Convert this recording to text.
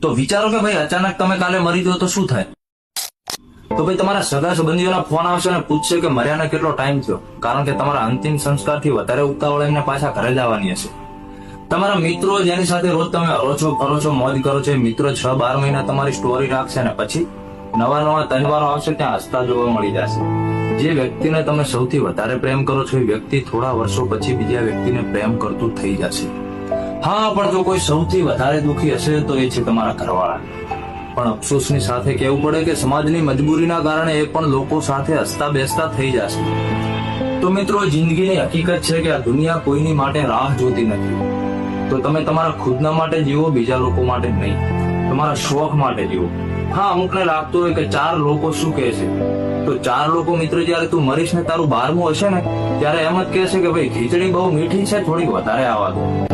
તો વિચારો કે ભાઈ અચાનક તમે કાલે મરી જાઓ તો શું થાય? તો ભાઈ તમારા સગા સંબંધીઓના ફોન આવશે અને પૂછશે કે મર્યાને કેટલો ટાઈમ થયો, કારણ કે તમારા અંતિમ સંસ્કારથી વધારે ઉતાવળ એમને પાછા ઘરે જવાની હશે. તમારા મિત્રો જેની સાથે રોજ તમે હરો છો, ફરો છો, મોજ કરો છો, મિત્રો 6-12 મહિના તમારી સ્ટોરી રાખશે અને પછી નવા તહેવારો આવશે ત્યાં હસતા જોવા મળી જશે. જે વ્યક્તિને તમે સૌથી વધારે પ્રેમ કરો છો એ વ્યક્તિ થોડા વર્ષો પછી બીજા વ્યક્તિને પ્રેમ કરતું થઈ જશે. હા, પણ જો કોઈ સૌથી વધારે દુઃખી હશે તો એ છે તમારા ઘરવાળા. પણ અફસોસની સાથે કહેવું પડે કે સમાજની મજબૂરીના કારણે એ પણ લોકો સાથે હસતા બેસતા થઈ જશે. તો મિત્રો, જિંદગીની હકીકત છે કે આ દુનિયા કોઈની માટે રાહ જોતી નથી. તો તમે તમારા ખુદના માટે જીવો, બીજા લોકો માટે નહીં. તમારા શોખ માટે જીવો. હા, અમુકને લાગતું હોય કે 4 લોકો શું કહે છે, તો 4 લોકો મિત્ર જયારે તું મરીશ ને તારું 12મું હશે ને ત્યારે એમ જ કહેશે કે ભાઈ ખીચડી બહુ મીઠી છે, થોડીક વધારે આવવા દો.